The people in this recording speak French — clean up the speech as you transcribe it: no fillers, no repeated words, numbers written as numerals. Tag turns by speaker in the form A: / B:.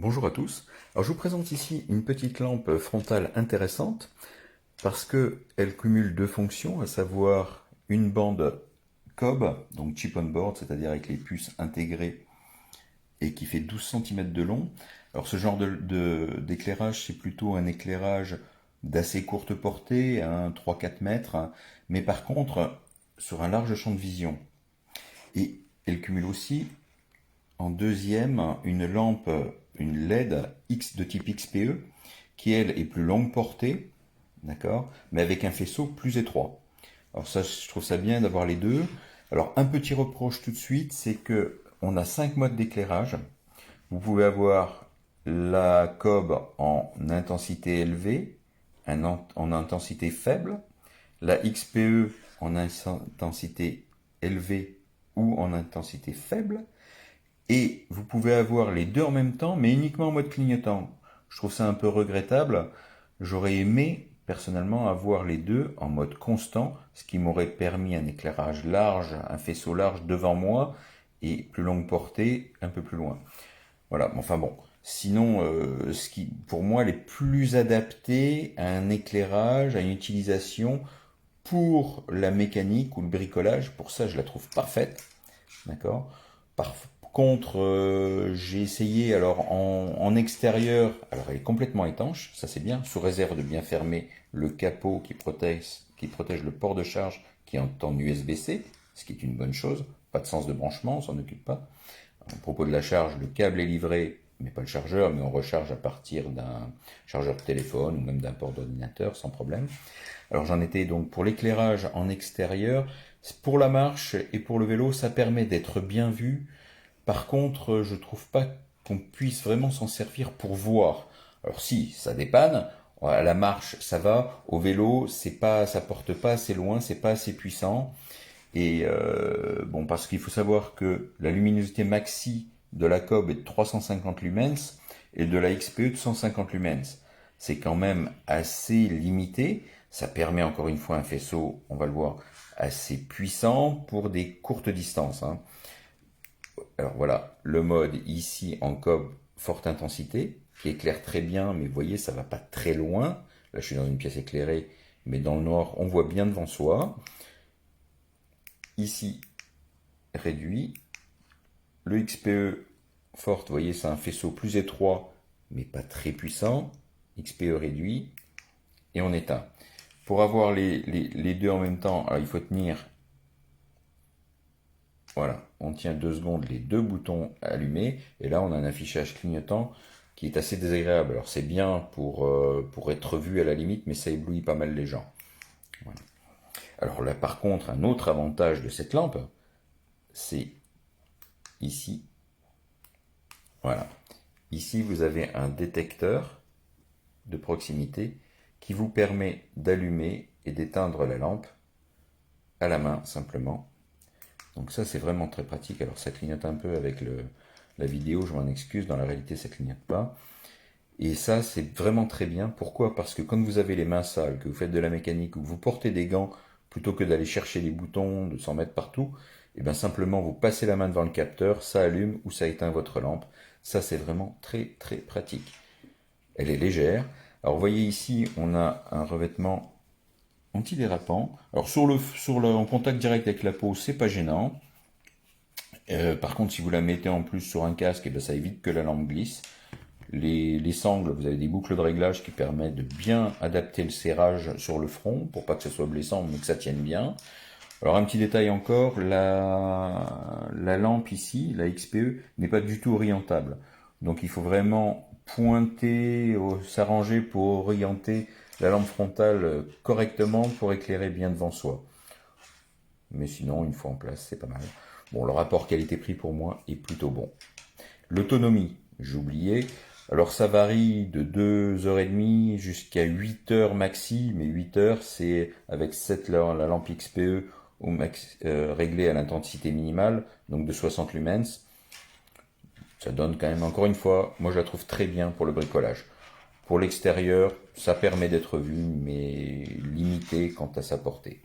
A: Bonjour à tous. Alors je vous présente ici une petite lampe frontale intéressante parce qu'elle cumule deux fonctions, à savoir une bande COB, donc chip on board, c'est-à-dire avec les puces intégrées et qui fait 12 cm de long. Alors ce genre d'éclairage, c'est plutôt un éclairage d'assez courte portée, 3-4 mètres, mais par contre sur un large champ de vision. Et elle cumule aussi en deuxième une lampe, une LED X de type XPE, qui elle est plus longue portée, d'accord, mais avec un faisceau plus étroit. Alors ça, je trouve ça bien d'avoir les deux. Alors un petit reproche tout de suite, c'est que on a 5 modes d'éclairage. Vous pouvez avoir la cob en intensité élevée, en intensité faible, la XPE en intensité élevée ou en intensité faible, et vous pouvez avoir les deux en même temps, mais uniquement en mode clignotant. Je trouve ça un peu regrettable. J'aurais aimé personnellement avoir les deux en mode constant, ce qui m'aurait permis un éclairage large, un faisceau large devant moi et plus longue portée un peu plus loin. Voilà, enfin bon. Sinon, ce qui pour moi est plus adapté à un éclairage, à une utilisation pour la mécanique ou le bricolage, pour ça je la trouve parfaite. D'accord. Par contre, j'ai essayé alors en extérieur, alors elle est complètement étanche, ça c'est bien, sous réserve de bien fermer le capot qui protège le port de charge qui est en USB-C, ce qui est une bonne chose, pas de sens de branchement, on s'en occupe pas. À propos de la charge, le câble est livré, mais pas le chargeur, mais on recharge à partir d'un chargeur de téléphone ou même d'un port d'ordinateur sans problème. Alors j'en étais donc pour l'éclairage en extérieur. Pour la marche et pour le vélo, ça permet d'être bien vu. Par contre, je trouve pas qu'on puisse vraiment s'en servir pour voir. Alors si, ça dépanne. À la marche, ça va. Au vélo, c'est pas, ça porte pas assez loin, c'est pas assez puissant. Et bon, parce qu'il faut savoir que la luminosité maxi de la cob est de 350 lumens et de la XPE de 150 lumens. C'est quand même assez limité. Ça permet encore une fois un faisceau, on va le voir, assez puissant pour des courtes distances. Alors voilà, le mode ici en cob forte intensité, qui éclaire très bien, mais vous voyez, ça va pas très loin. Là, je suis dans une pièce éclairée, mais dans le noir, on voit bien devant soi. Ici, réduit. Le XPE forte, vous voyez, c'est un faisceau plus étroit, mais pas très puissant. XPE réduit. Et on éteint. Pour avoir les deux en même temps, alors il faut tenir, voilà, on tient 2 secondes les deux boutons allumés, et là on a un affichage clignotant qui est assez désagréable. Alors c'est bien pour être vu à la limite, mais ça éblouit pas mal les gens. Voilà. Alors là par contre, un autre avantage de cette lampe, c'est ici, voilà. Ici vous avez un détecteur de proximité qui vous permet d'allumer et d'éteindre la lampe à la main simplement. Donc ça c'est vraiment très pratique. Alors ça clignote un peu avec la vidéo, je m'en excuse, dans la réalité ça clignote pas. Et ça c'est vraiment très bien. Pourquoi? Parce que quand vous avez les mains sales, que vous faites de la mécanique ou que vous portez des gants, plutôt que d'aller chercher les boutons, de s'en mettre partout, et bien simplement vous passez la main devant le capteur, ça allume ou ça éteint votre lampe. Ça c'est vraiment très très pratique. Elle est légère. Alors vous voyez ici on a un revêtement antidérapant. Alors en contact direct avec la peau, c'est pas gênant. Par contre, si vous la mettez en plus sur un casque, et ça évite que la lampe glisse. Les sangles, vous avez des boucles de réglage qui permettent de bien adapter le serrage sur le front pour pas que ce soit blessant, mais que ça tienne bien. Alors un petit détail encore, la lampe ici, la XPE, n'est pas du tout orientable. Donc il faut vraiment pointer, s'arranger pour orienter la lampe frontale correctement pour éclairer bien devant soi. Mais sinon, une fois en place, c'est pas mal. Bon, le rapport qualité-prix pour moi est plutôt bon. L'autonomie, j'ai oublié. Alors ça varie de 2h30 jusqu'à 8h maxi, mais 8h c'est avec la lampe XPE réglée à l'intensité minimale, donc de 60 lumens. Ça donne quand même, encore une fois, moi je la trouve très bien pour le bricolage. Pour l'extérieur, ça permet d'être vu, mais limité quant à sa portée.